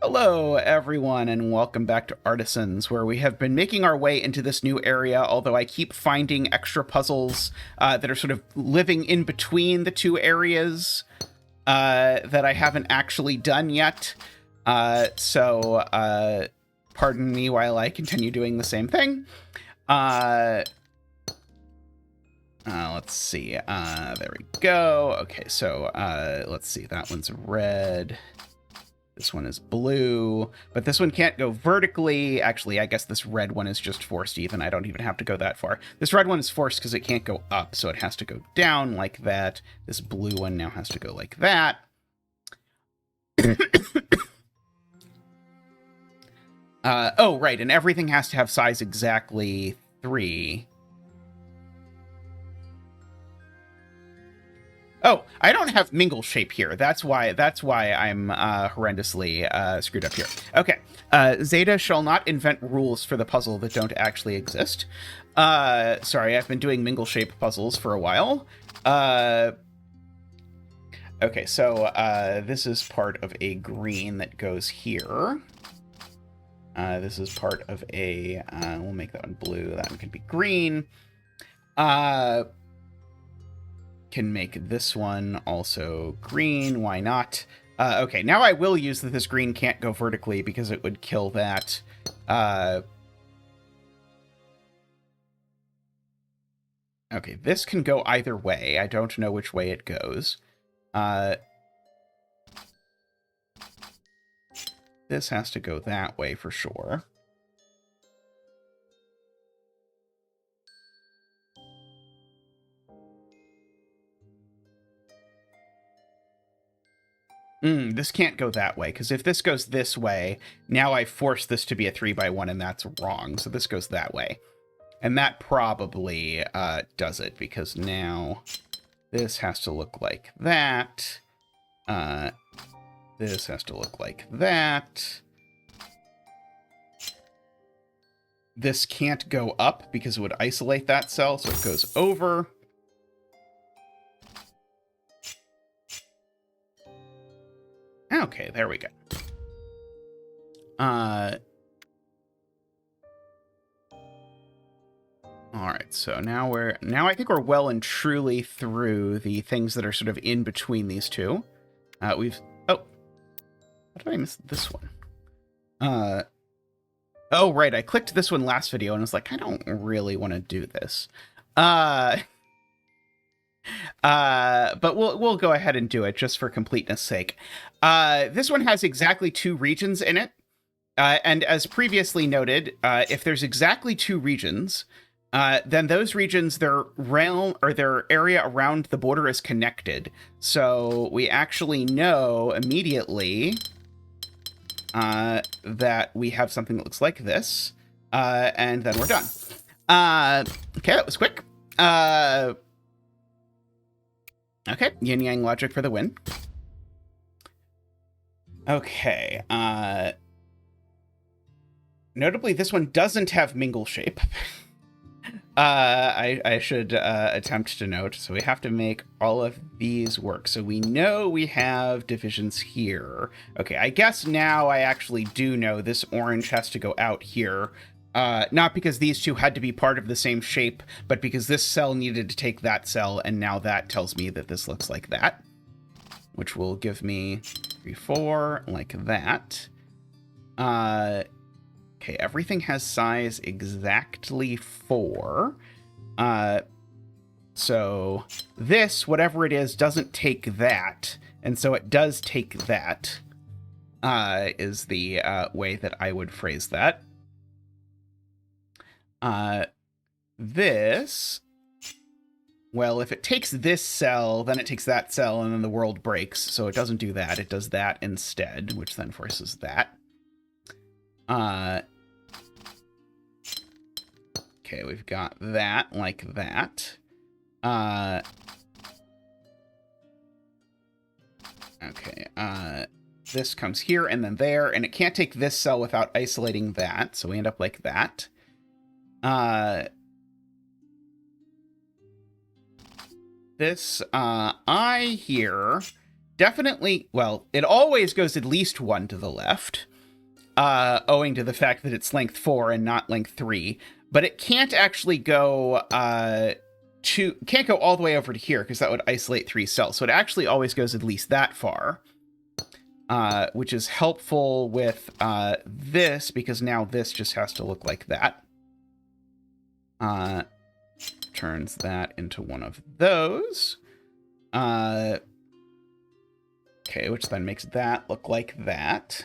Hello, everyone, and welcome back to Artisans, where we have been making our way into this new area, although I keep finding extra puzzles that are sort of living in between the two areas that I haven't actually done yet. So pardon me while I continue doing the same thing. Let's see. There we go. Okay, so let's see. That one's red. This one is blue, but this one can't go vertically. Actually, I guess this red one is just forced even. I don't even have to go that far. This red one is forced because it can't go up, so it has to go down like that. This blue one now has to go like that. Oh, right, and everything has to have size exactly 3. Oh, I don't have mingle shape here. That's why I'm horrendously screwed up here. Okay. Zeta shall not invent rules for the puzzle that don't actually exist. Sorry, I've been doing mingle shape puzzles for a while. Okay, so this is part of a green that goes here. This is part of a... we'll make that one blue. That one can be green. Can make this one also green. Why not? Okay, now I will use that this green can't go vertically because it would kill that. Okay, this can go either way. I don't know which way it goes. This has to go that way for sure. This can't go that way, because if this goes this way, now I force this to be a 3x1, and that's wrong. So this goes that way. And that probably does it, because now this has to look like that. This has to look like that. This can't go up, because it would isolate that cell, so it goes over. Okay, there we go. All right, so now I think we're well and truly through the things that are sort of in between these two. Oh, how did I miss this one? Oh, right, I clicked this one last video and was like, I don't really want to do this. But we'll go ahead and do it just for completeness sake. This one has exactly 2 regions in it. And as previously noted, if there's exactly 2 regions, then those regions, their realm or their area around the border is connected. So we actually know immediately that we have something that looks like this. And then we're done. Okay, that was quick. Okay, yin-yang logic for the win. Okay, notably, this one doesn't have mingle shape. I should attempt to note. So we have to make all of these work. So we know we have divisions here. Okay, I guess now I actually do know this orange has to go out here. Not because these two had to be part of the same shape, but because this cell needed to take that cell, and now that tells me that this looks like that, which will give me 3, 4, like that. Okay, everything has size exactly 4. So this, whatever it is, doesn't take that, and so it does take that, is the way that I would phrase that. This, well, if it takes this cell, then it takes that cell, and then the world breaks, so it doesn't do that. It does that instead, which then forces that. Okay, we've got that like that. Okay, this comes here and then there, and it can't take this cell without isolating that, so we end up like that. This I here definitely, well, it always goes at least 1 to the left. owing to the fact that it's length 4 and not length 3. But it can't actually go can't go all the way over to here because that would isolate 3 cells. So it actually always goes at least that far, which is helpful with this because now this just has to look like that. Turns that into one of those. Okay, which then makes that look like that.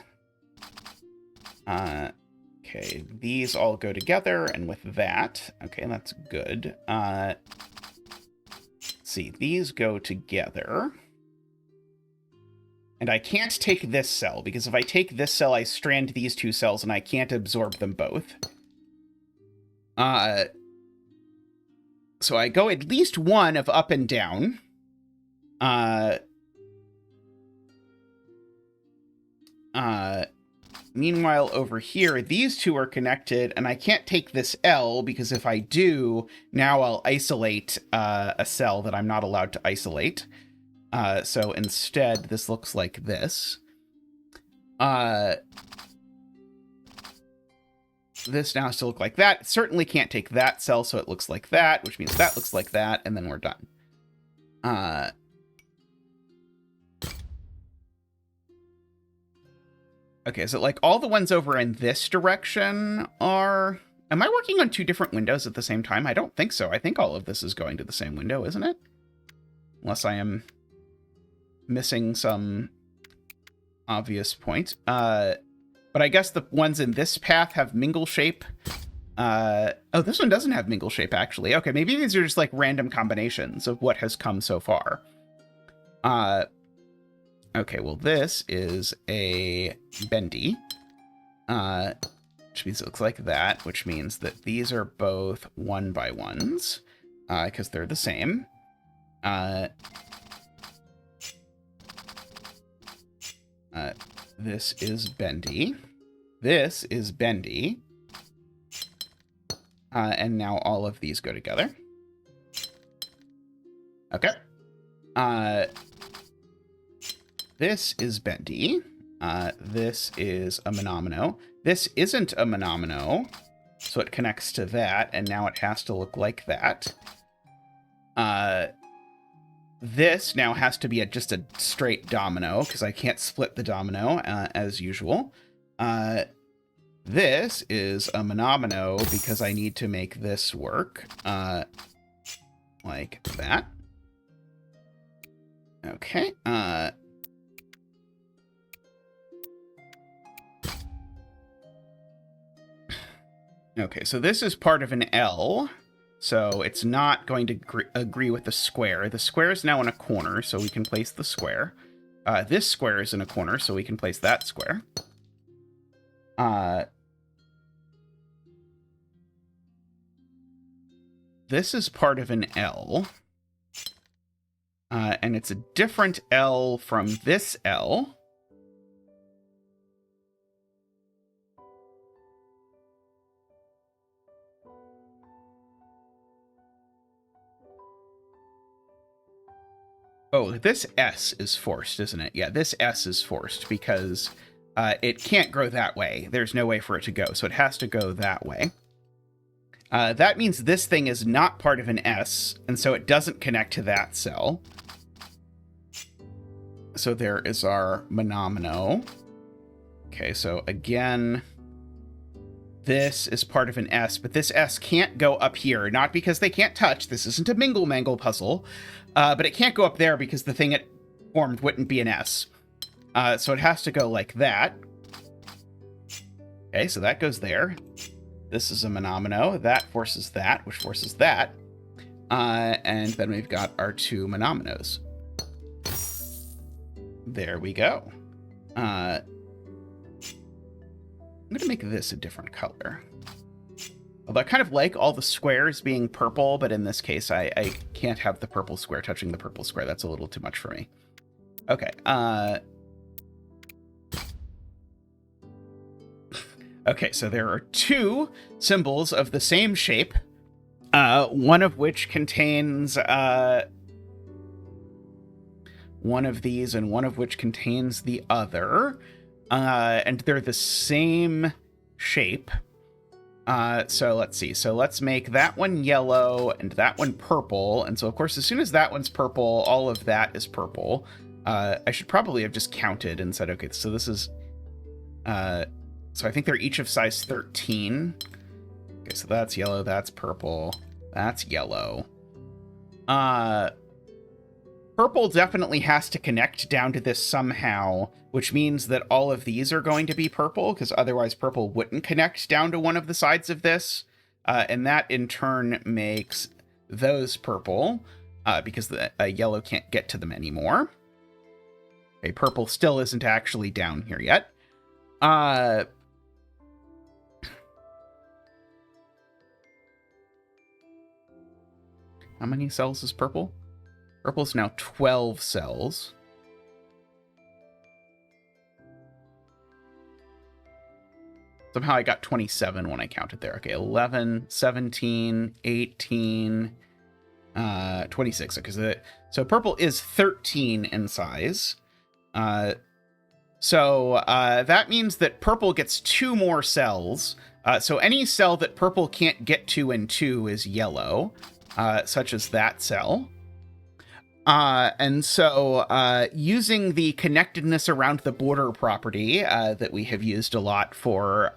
Okay, these all go together, and with that, okay, that's good. Let's see, these go together. And I can't take this cell, because if I take this cell, I strand these 2 cells, and I can't absorb them both. So I go at least one of up and down. Meanwhile, over here, these 2 are connected, and I can't take this L, because if I do, now I'll isolate a cell that I'm not allowed to isolate. So instead, this looks like this. This now has to look like that. It certainly can't take that cell, so it looks like that, which means that looks like that, and then we're done. Okay, so like all the ones over in this direction are... Am I working on 2 different windows at the same time? I don't think so. I think all of this is going to the same window, isn't it? Unless I am missing some obvious point. But I guess the ones in this path have mingle shape. Oh, this one doesn't have mingle shape, actually. Okay, maybe these are just like random combinations of what has come so far. Okay, well, this is a bendy, which means it looks like that, which means that these are both 1x1s, because they're the same. This is bendy. This is bendy. And now all of these go together. Okay. This is bendy. This is a monomino. This isn't a monomino, so it connects to that, and now it has to look like that. This now has to be just a straight domino, because I can't split the domino, as usual. This is a monomino, because I need to make this work, like that. Okay, okay, so this is part of an L, so it's not going to agree with the square. The square is now in a corner, so we can place the square. This square is in a corner, so we can place that square. This is part of an L, and it's a different L from this L. Oh, this S is forced, isn't it? Yeah, this S is forced because it can't grow that way. There's no way for it to go, so it has to go that way. That means this thing is not part of an S, and so it doesn't connect to that cell. So there is our monomino. Okay, so again, this is part of an S, but this S can't go up here, not because they can't touch. This isn't a mingle-mangle puzzle. But it can't go up there because the thing it formed wouldn't be an S. So it has to go like that. Okay, so that goes there. This is a monomino. That forces that, which forces that. And then we've got our 2 monominos. There we go. I'm going to make this a different color. Although I kind of like all the squares being purple, but in this case, I can't have the purple square touching the purple square. That's a little too much for me. Okay. Okay, so there are 2 symbols of the same shape, one of which contains one of these and one of which contains the other. And they're the same shape. So let's see. So let's make that one yellow and that one purple. And so, of course, as soon as that one's purple, all of that is purple. I should probably have just counted and said, okay, so this is... so I think they're each of size 13. Okay, so that's yellow, that's purple, that's yellow. Purple definitely has to connect down to this somehow, which means that all of these are going to be purple, because otherwise purple wouldn't connect down to one of the sides of this. And that, in turn, makes those purple, because the yellow can't get to them anymore. Okay, purple still isn't actually down here yet. How many cells is purple? Purple's now 12 cells. Somehow I got 27 when I counted there. Okay, 11, 17, 18, 26. Okay, so purple is 13 in size. So that means that purple gets 2 more cells. So any cell that purple can't get to in 2 is yellow, such as that cell. And so using the connectedness around the border property that we have used a lot for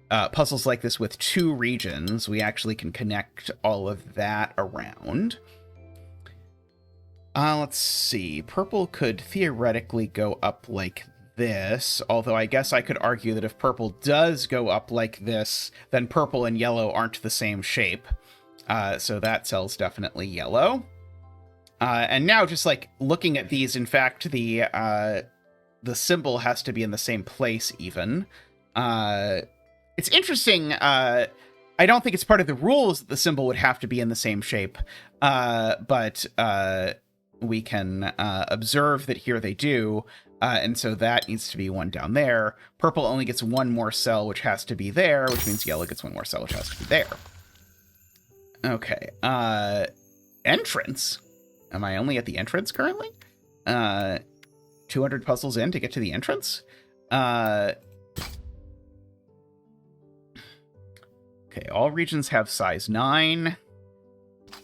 puzzles like this with 2 regions, we actually can connect all of that around. Let's see. Purple could theoretically go up like this, although I guess I could argue that if purple does go up like this, then purple and yellow aren't the same shape. So that cell's definitely yellow. And now just like looking at these, in fact, the symbol has to be in the same place even. It's interesting. I don't think it's part of the rules that the symbol would have to be in the same shape. But we can observe that here they do. And so that needs to be one down there. Purple only gets 1 more cell, which has to be there, which means yellow gets 1 more cell, which has to be there. Okay. Entrance. Am I only at the entrance currently? 200 puzzles in to get to the entrance? Okay, all regions have size 9.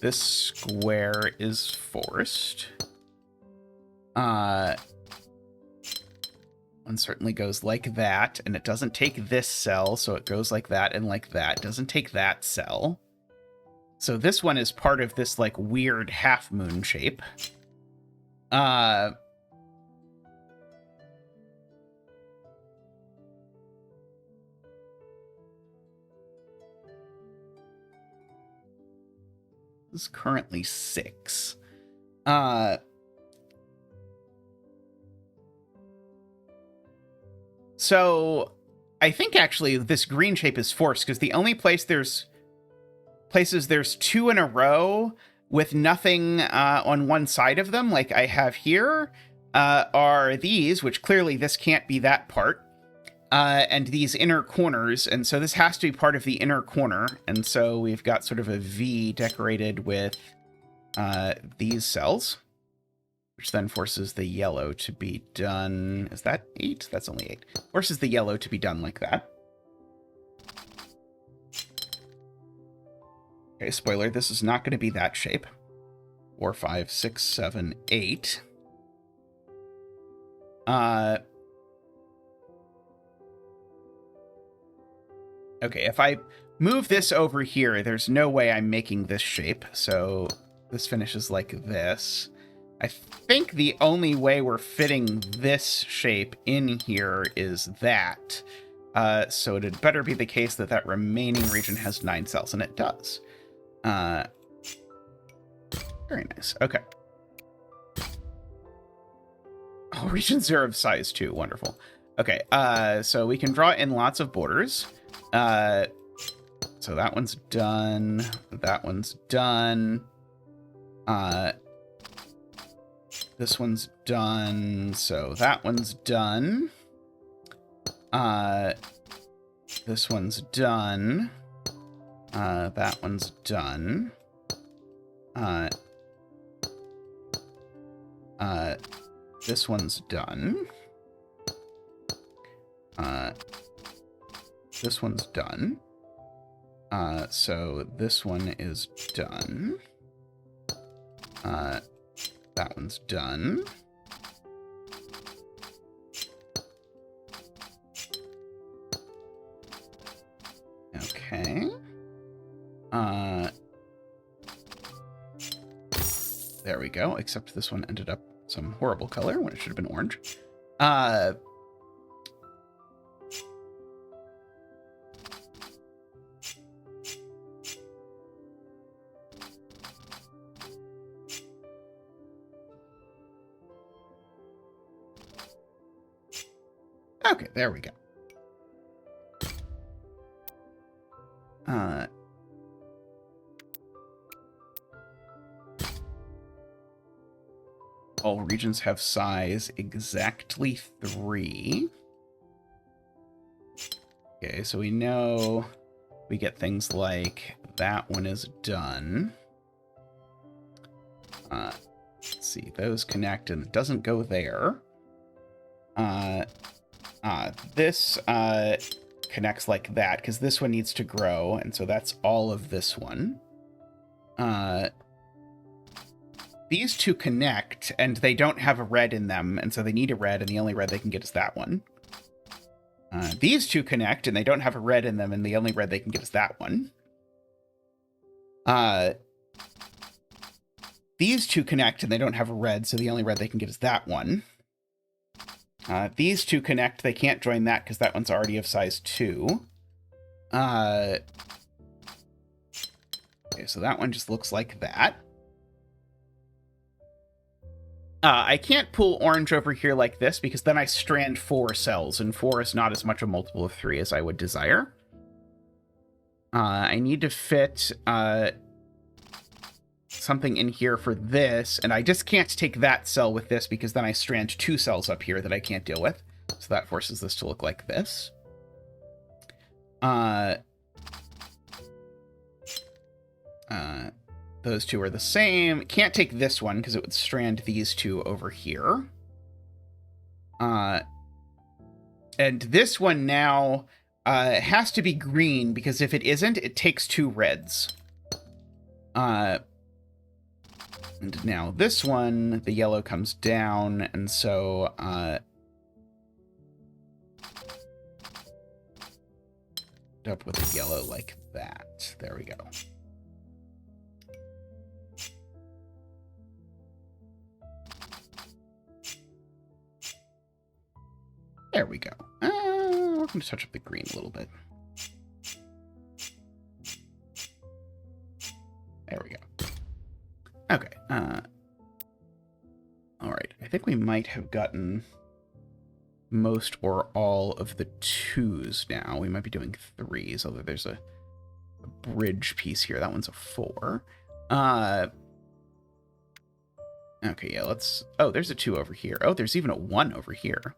This square is forced. One certainly goes like that, and it doesn't take this cell, so it goes like that and like that. It doesn't take that cell. So this one is part of this, like, weird half-moon shape. This is currently 6. So I think, actually, this green shape is forced, because the only place there's 2 in a row with nothing on one side of them, like I have here, are these, which clearly this can't be that part, and these inner corners, and so this has to be part of the inner corner, and so we've got sort of a V decorated with these cells, which then forces the yellow to be done. Is that 8? That's only 8. Forces the yellow to be done like that. Okay, spoiler, this is not going to be that shape. 4, 5, 6, 7, 8. Okay, if I move this over here, there's no way I'm making this shape, so this finishes like this. I think the only way we're fitting this shape in here is that. So it'd better be the case that that remaining region has 9 cells, and it does. Very nice. Okay. Oh, regions are of size 2. Wonderful. Okay, so we can draw in lots of borders. So that one's done. That one's done. This one's done. So that one's done. This one's done. That one's done. This one's done. This one's done. So this one is done. That one's done. Okay. There we go, except this one ended up some horrible color when it should have been orange. Okay, there we go. All regions have size exactly 3. Okay, so we know we get things like that one is done. Let's see, those connect and it doesn't go there. This connects like that because this one needs to grow, and so that's all of this one. These two connect, and they don't have a red in them, and so they need a red, and the only red they can get is that one. These two connect, and they don't have a red in them, and the only red they can get is that one. These two connect, and they don't have a red, so the only red they can get is that one. These two connect, they can't join that because that one's already of size 2. Okay, so that one just looks like that. I can't pull orange over here like this because then I strand 4 cells, and 4 is not as much a multiple of 3 as I would desire. I need to fit something in here for this, and I just can't take that cell with this because then I strand 2 cells up here that I can't deal with. So that forces this to look like this. Those two are the same. Can't take this one because it would strand these two over here. And this one now has to be green because if it isn't, it takes 2 reds. And now this one, the yellow comes down, and so up with the yellow like that. There we go. There we go. We're going to touch up the green a little bit. There we go. Okay. All right. I think we might have gotten most or all of the 2s now. We might be doing 3s, although there's a bridge piece here. That one's a 4. Okay, yeah, let's... Oh, there's a 2 over here. Oh, there's even a 1 over here.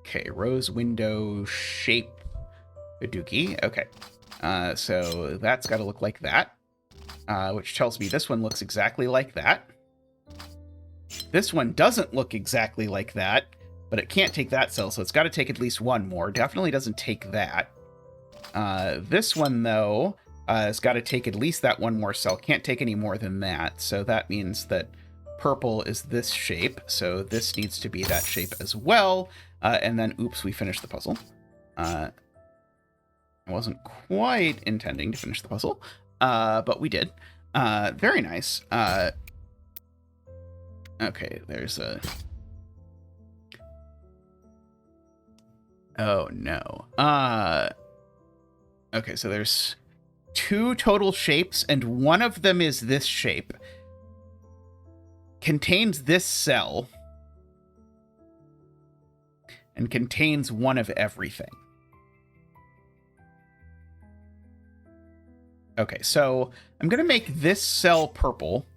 Okay, rose window shape Hadouki. Okay. So that's got to look like that, which tells me this one looks exactly like that. This one doesn't look exactly like that, but it can't take that cell, so it's got to take at least 1 more. Definitely doesn't take that. This one, though, has got to take at least that 1 more cell. Can't take any more than that, so that means that purple is this shape, so this needs to be that shape as well. And then, oops, we finished the puzzle. I wasn't quite intending to finish the puzzle, but we did. Very nice. Okay, there's a... Oh, no. Okay, so there's 2 total shapes, and one of them is this shape. Contains this cell. And contains 1 of everything. Okay, so I'm going to make this cell purple,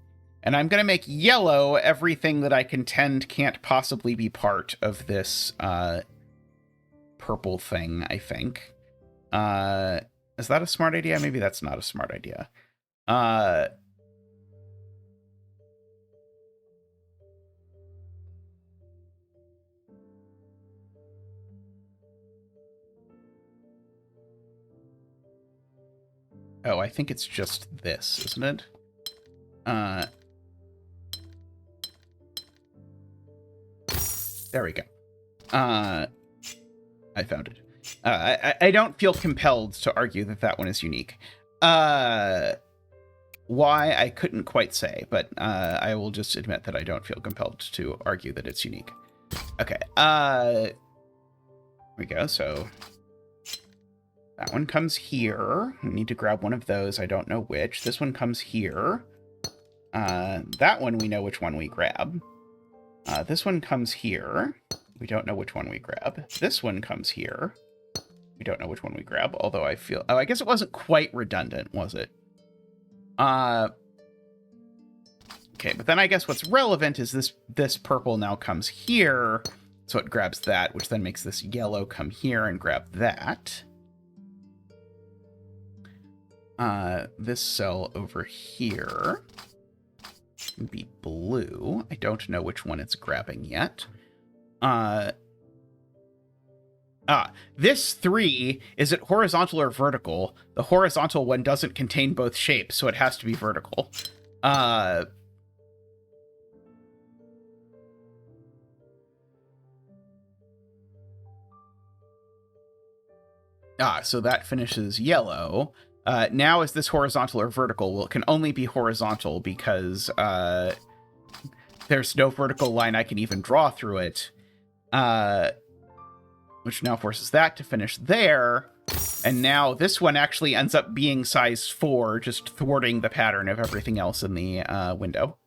and I'm going to make yellow everything that I contend can't possibly be part of this purple thing, I think. Is that a smart idea? Maybe that's not a smart idea. Oh, I think it's just this, isn't it? There we go. I found it. I don't feel compelled to argue that that one is unique. Why, I couldn't quite say, but I will just admit that I don't feel compelled to argue that it's unique. Okay, here we go. So that one comes here. We need to grab one of those. I don't know which. This one comes here. That one, we know which one we grab. This one comes here. We don't know which one we grab. This one comes here. We don't know which one we grab, although I feel... Oh, I guess it wasn't quite redundant, was it? Okay, but then I guess what's relevant is this purple now comes here, so it grabs that, which then makes this yellow come here and grab that. This cell over here would be blue. I don't know which one it's grabbing yet. This 3, is it horizontal or vertical? The horizontal one doesn't contain both shapes, so it has to be vertical. So that finishes yellow. Now is this horizontal or vertical? Well, it can only be horizontal because there's no vertical line I can even draw through it. Which now forces that to finish there. And now this one actually ends up being size 4, just thwarting the pattern of everything else in the window.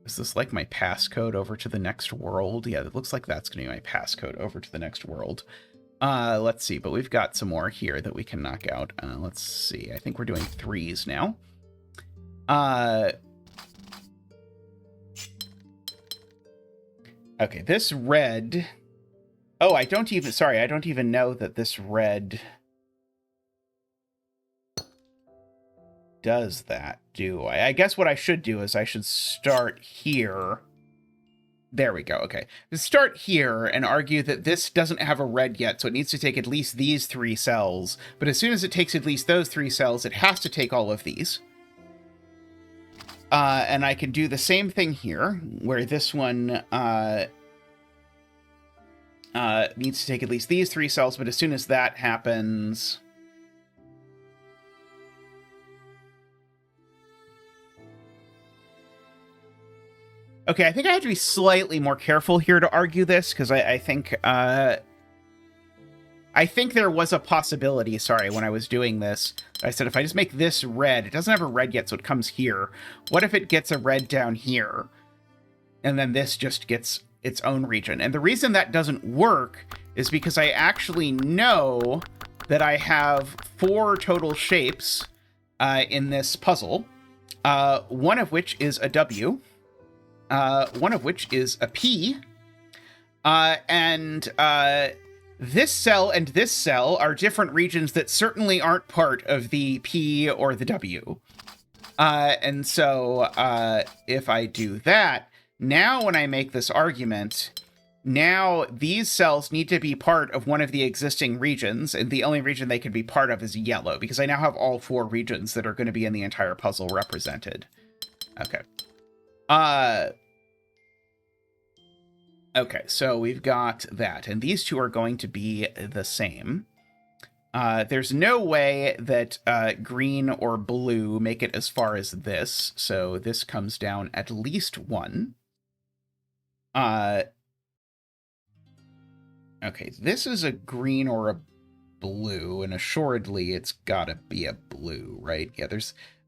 Is this like my passcode over to the next world? Yeah, it looks like that's going to be my passcode over to the next world. Let's see, but we've got some more here that we can knock out. Let's see, I think we're doing 3s now. Okay, this red... Oh, I don't even know that this red does that, do I? I guess what I should do is I should start here. There we go, okay. Start here and argue that this doesn't have a red yet, so it needs to take at least these 3 cells. But as soon as it takes at least those 3 cells, it has to take all of these. And I can do the same thing here, where this one needs to take at least these 3 cells, but as soon as that happens... Okay, I think I have to be slightly more careful here to argue this, because I think there was a possibility, sorry, when I was doing this. I said, if I just make this red, it doesn't have a red yet, so it comes here. What if it gets a red down here? And then this just gets its own region. And the reason that doesn't work is because I actually know that I have 4 total shapes in this puzzle. One of which is a W. One of which is a P. And this cell and this cell are different regions that certainly aren't part of the P or the W. And so if I do that, now when I make this argument, now these cells need to be part of one of the existing regions, and the only region they can be part of is yellow, because I now have all 4 regions that are going to be in the entire puzzle represented. Okay. Okay, so we've got that, and these 2 are going to be the same. There's no way that green or blue make it as far as this, so this comes down at least 1. Okay, this is a green or a blue, and assuredly it's gotta be a blue, right? Yeah,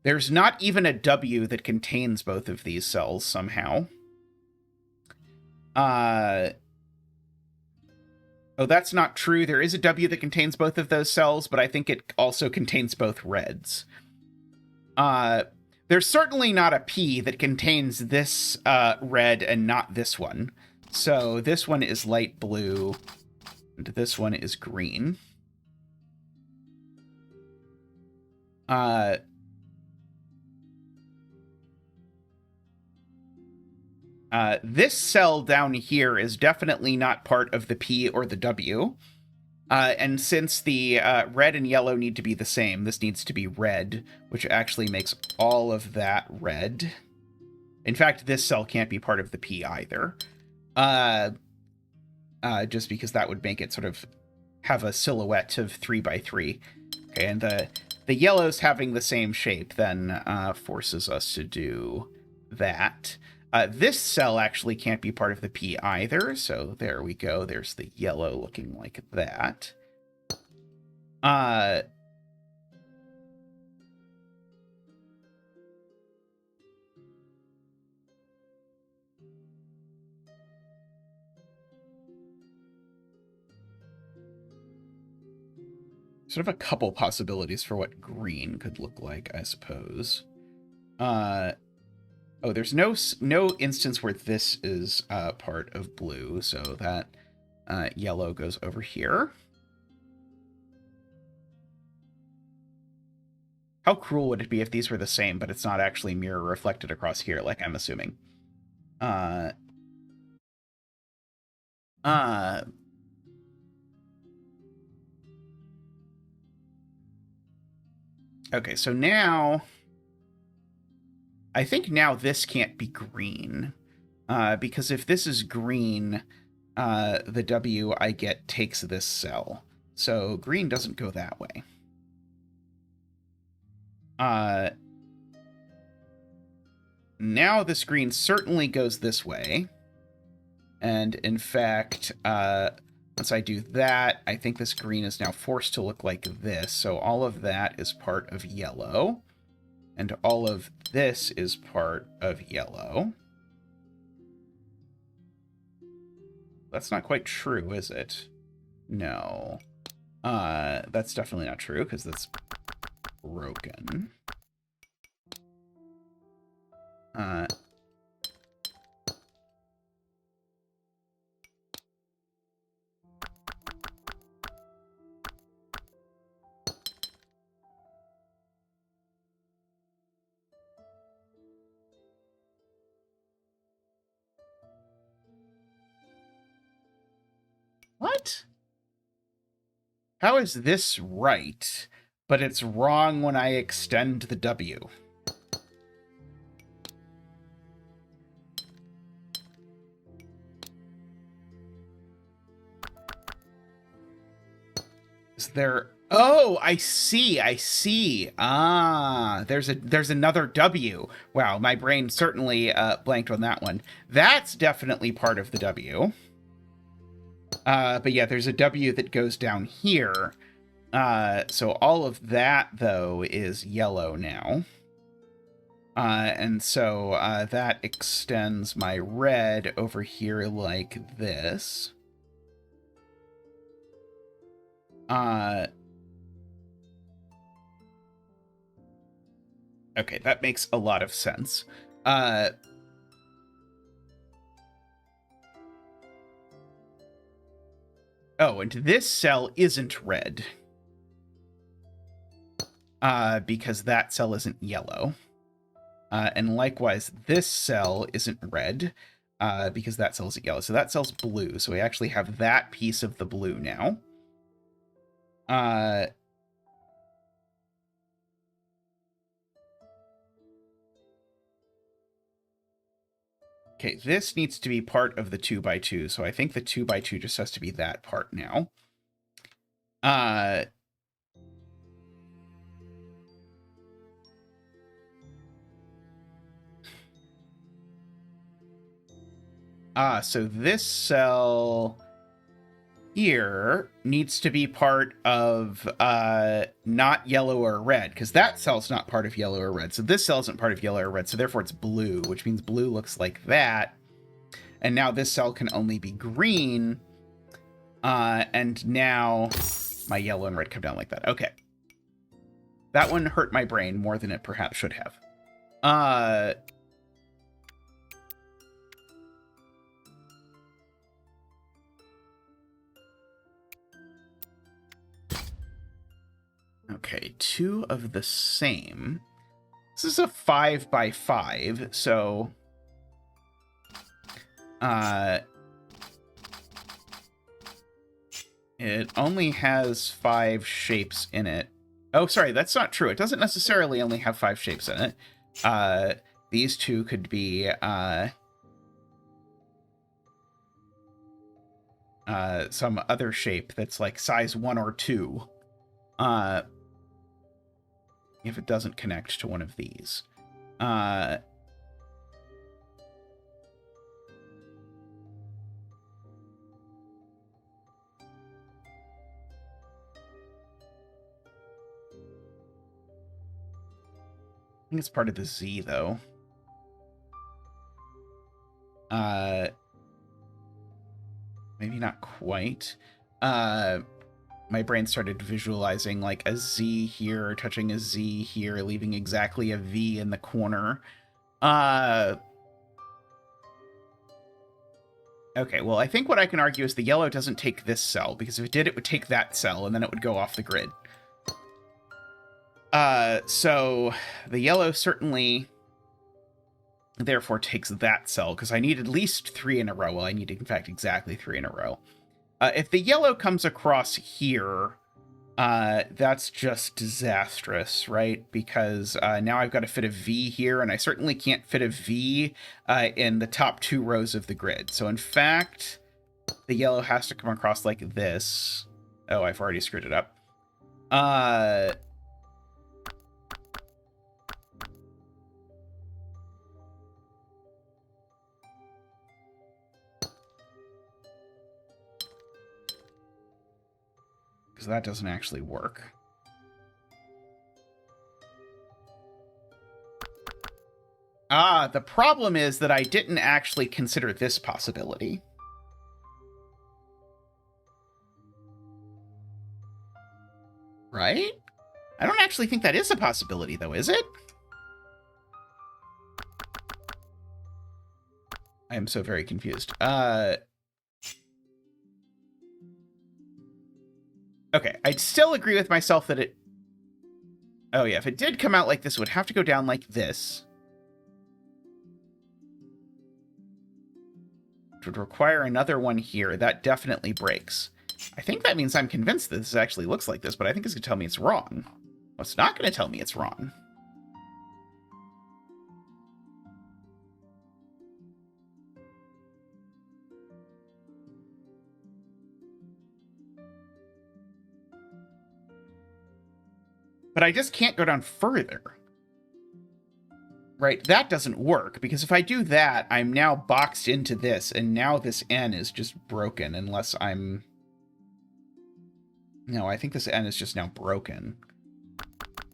there's not even a W that contains both of these cells somehow. Oh, that's not true. There is a W that contains both of those cells, but I think it also contains both reds. There's certainly not a P that contains this red and not this one. So this one is light blue, and this one is green. This cell down here is definitely not part of the P or the W. And since the red and yellow need to be the same, this needs to be red, which actually makes all of that red. In fact, this cell can't be part of the P either. Just because that would make it sort of have a silhouette of 3 by 3. Okay, and the yellows having the same shape then forces us to do that. This cell actually can't be part of the P either, so there we go. There's the yellow looking like that. Sort of a couple possibilities for what green could look like, I suppose. Oh, there's no instance where this is part of blue, so that yellow goes over here. How cruel would it be if these were the same, but it's not actually mirror reflected across here, like I'm assuming? Okay, so now I think now this can't be green, because if this is green, the W I get takes this cell. So green doesn't go that way. Now this green certainly goes this way. And in fact, once I do that, I think this green is now forced to look like this. So all of that is part of yellow. And all of this is part of yellow. That's not quite true, is it? No. That's definitely not true, because that's broken. What? How is this right, but it's wrong when I extend the W? Is there... Oh, I see. Ah, there's another W. Wow, my brain certainly blanked on that one. That's definitely part of the W. But yeah, there's a W that goes down here. So all of that, though, is yellow now. And so that extends my red over here like this. Okay, that makes a lot of sense. Oh, and this cell isn't red. Because that cell isn't yellow. And likewise, this cell isn't red, because that cell isn't yellow. So that cell's blue. So we actually have that piece of the blue now. Okay, this needs to be part of the 2x2. So I think the 2x2 just has to be that part now. So this cell here needs to be part of not yellow or red, because that cell's not part of yellow or red. So this cell isn't part of yellow or red, so therefore it's blue, which means blue looks like that. And now this cell can only be green. And now my yellow and red come down like that. Okay. That one hurt my brain more than it perhaps should have. Okay, two of the same. This is a 5x5, so... It only has 5 shapes in it. Oh, sorry, that's not true. It doesn't necessarily only have 5 shapes in it. These two could be some other shape that's like size 1 or 2. If it doesn't connect to one of these. I think it's part of the Z, though. Maybe not quite. My brain started visualizing like a Z here, touching a Z here, leaving exactly a V in the corner. Okay, well, I think what I can argue is the yellow doesn't take this cell, because if it did, it would take that cell, and then it would go off the grid. So the yellow certainly, therefore, takes that cell, because I need at least 3 in a row. Well, I need, in fact, exactly 3 in a row. If the yellow comes across here, that's just disastrous, right? Because now I've got to fit a V here, and I certainly can't fit a V in the top 2 rows of the grid. So, in fact, the yellow has to come across like this. Oh, I've already screwed it up. Because that doesn't actually work. The problem is that I didn't actually consider this possibility. Right? I don't actually think that is a possibility, though, is it? I am so very confused. Okay, I'd still agree with myself that it... Oh, yeah, if it did come out like this, it would have to go down like this. Which would require another one here. That definitely breaks. I think that means I'm convinced that this actually looks like this, but I think it's going to tell me it's wrong. Well, it's not going to tell me it's wrong. But I just can't go down further. Right, that doesn't work, because if I do that, I'm now boxed into this, and now this N is just broken, unless I'm... No, I think this N is just now broken.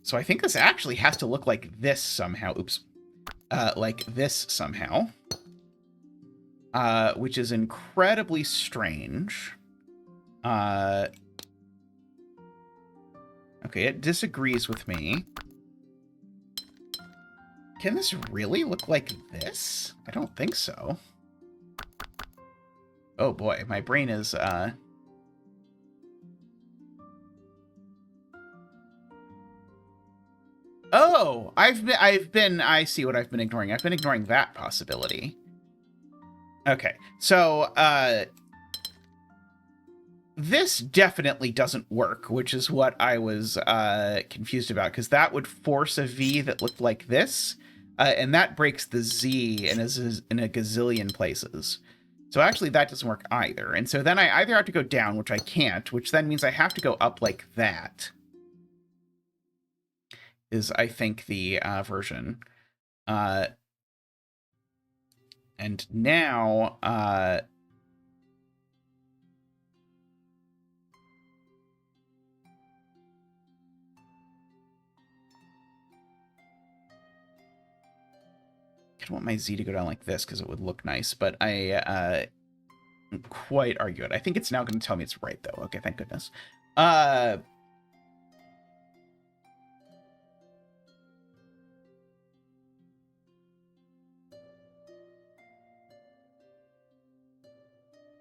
So I think this actually has to look like this somehow. Oops. Like this somehow. Which is incredibly strange. Okay, it disagrees with me. Can this really look like this? I don't think so. Oh boy, my brain is, Oh, I see what I've been ignoring. I've been ignoring that possibility. Okay, so, this definitely doesn't work, which is what I was confused about, because that would force a V that looked like this, and that breaks the Z in a gazillion places. So actually that doesn't work either. And so then I either have to go down, which I can't, which then means I have to go up like that, is, I think, the version. And now... I want my Z to go down like this because it would look nice, but I quite argue it. I think it's now going to tell me it's right, though. Okay, thank goodness.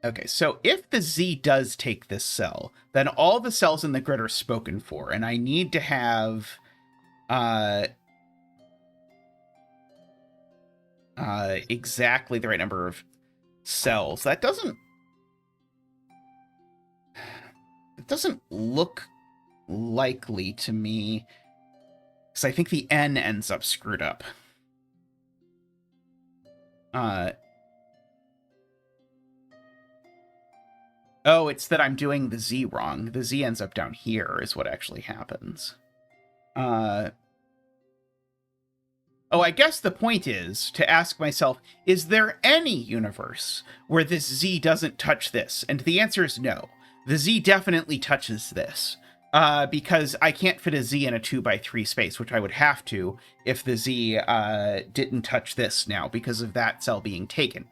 Okay, so if the Z does take this cell, then all the cells in the grid are spoken for, and I need to have exactly the right number of cells. That doesn't... doesn't look likely to me, because I think the N ends up screwed up. Oh, it's that I'm doing the Z wrong. The Z ends up down here is what actually happens. Oh, I guess the point is to ask myself, is there any universe where this Z doesn't touch this? And the answer is no. The Z definitely touches this. Because I can't fit a Z in a 2x3 space, which I would have to if the Z didn't touch this now because of that cell being taken.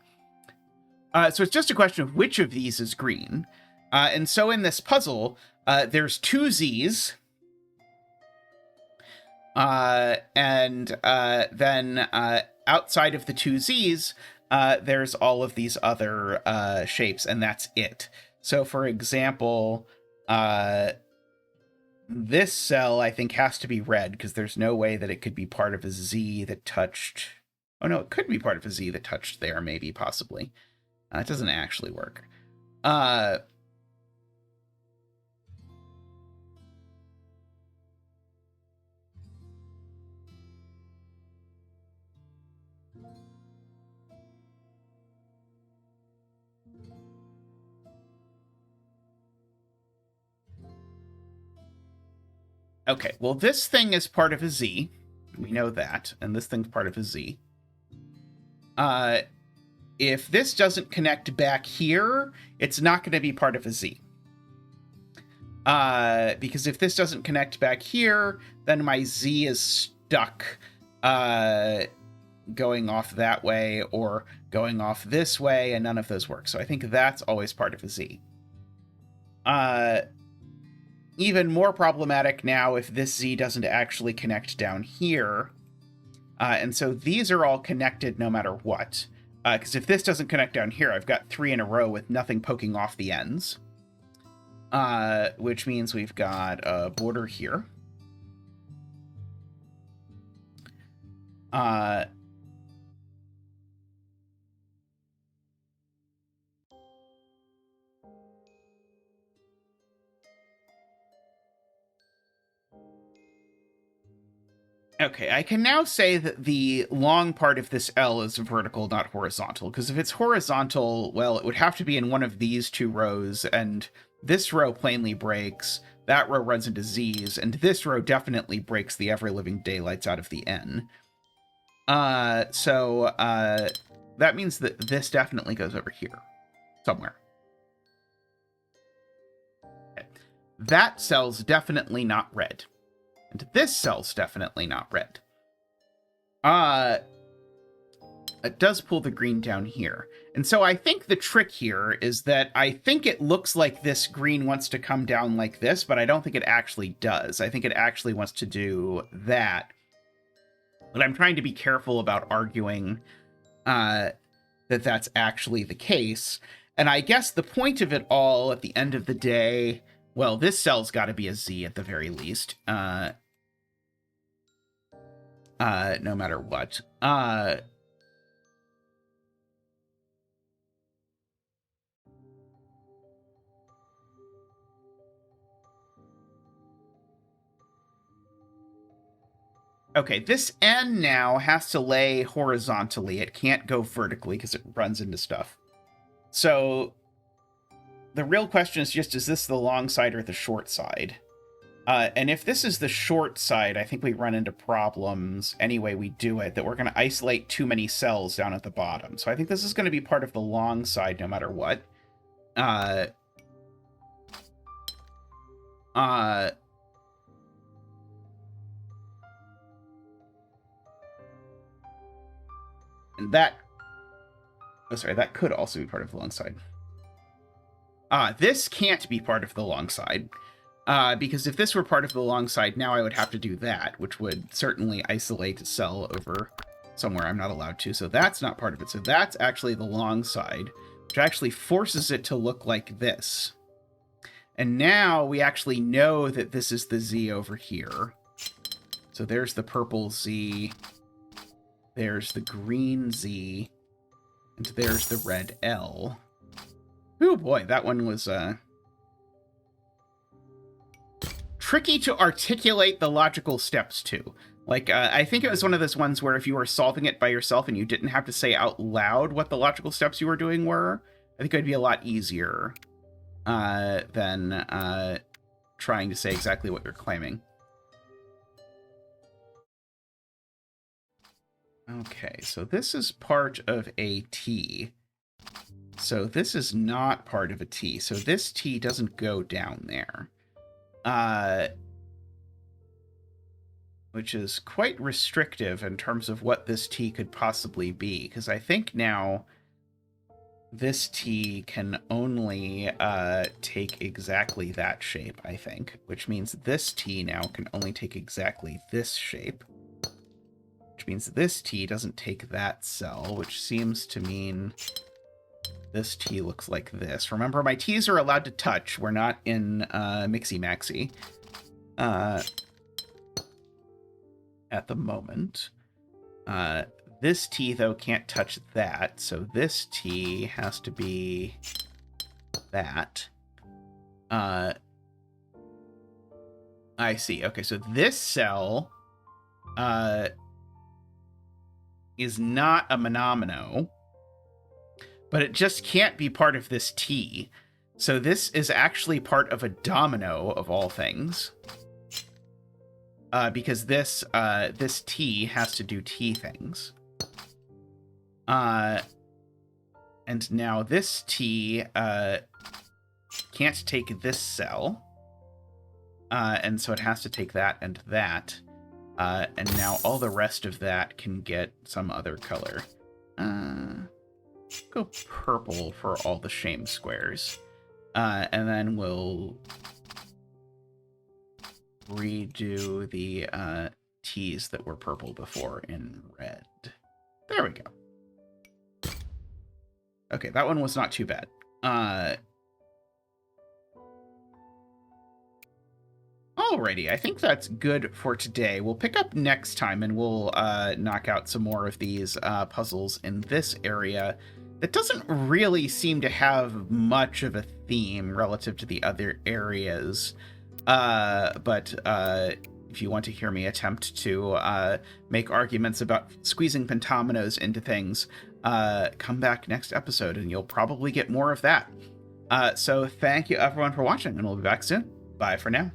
So it's just a question of which of these is green. And so in this puzzle, there's 2 Zs. And then outside of the 2 Zs, there's all of these other shapes, and that's it. So for example, this cell, I think, has to be red, because there's no way that it could be part of a Z that touched... Oh, no, it could be part of a Z that touched there, maybe, possibly. It doesn't actually work. Okay, well, this thing is part of a Z. We know that. And this thing's part of a Z. If this doesn't connect back here, it's not going to be part of a Z. Because if this doesn't connect back here, then my Z is stuck going off that way or going off this way, and none of those work. So I think that's always part of a Z. Even more problematic now if this Z doesn't actually connect down here. And so these are all connected no matter what. Because if this doesn't connect down here, I've got 3 in a row with nothing poking off the ends. Which means we've got a border here. Okay, I can now say that the long part of this L is vertical, not horizontal, because if it's horizontal, well, it would have to be in one of these 2 rows, and this row plainly breaks, that row runs into Z's, and this row definitely breaks the ever-living daylights out of the N. So that means that this definitely goes over here, somewhere. Okay. That cell's definitely not red. And this cell's definitely not red. It does pull the green down here. And so I think the trick here is that I think it looks like this green wants to come down like this, but I don't think it actually does. I think it actually wants to do that. But I'm trying to be careful about arguing that that's actually the case. And I guess the point of it all at the end of the day, well, this cell's got to be a Z at the very least. No matter what. Okay, this N now has to lay horizontally. It can't go vertically because it runs into stuff. So the real question is just, is this the long side or the short side? And if this is the short side, I think we run into problems any way we do it, that we're going to isolate too many cells down at the bottom. So I think this is going to be part of the long side no matter what. And that... Oh, sorry, that could also be part of the long side. This can't be part of the long side. Because if this were part of the long side, now I would have to do that, which would certainly isolate a cell over somewhere I'm not allowed to. So that's not part of it. So that's actually the long side, which actually forces it to look like this. And now we actually know that this is the Z over here. So there's the purple Z. There's the green Z. And there's the red L. Oh boy, that one was... tricky to articulate the logical steps to. Like, I think it was one of those ones where if you were solving it by yourself and you didn't have to say out loud what the logical steps you were doing were, I think it would be a lot easier than trying to say exactly what you're claiming. Okay, so this is part of a T. So this is not part of a T. So this T doesn't go down there. Which is quite restrictive in terms of what this T could possibly be. Because I think now this T can only take exactly that shape, I think. Which means this T now can only take exactly this shape. Which means this T doesn't take that cell, which seems to mean this T looks like this. Remember, my T's are allowed to touch. We're not in Mixie-Maxie at the moment. This T, though, can't touch that, so this T has to be that. I see. Okay, so this cell is not a monomino, but it just can't be part of this T. So this is actually part of a domino, of all things. Because this T has to do T things. And now this T can't take this cell. And so it has to take that and that. And now all the rest of that can get some other color. Go purple for all the shame squares. And then we'll redo the T's that were purple before in red. There we go. Okay, that one was not too bad. Alrighty, I think that's good for today. We'll pick up next time and we'll knock out some more of these puzzles in this area that doesn't really seem to have much of a theme relative to the other areas. But if you want to hear me attempt to make arguments about squeezing pentominos into things, come back next episode and you'll probably get more of that. So thank you everyone for watching, and we'll be back soon. Bye for now.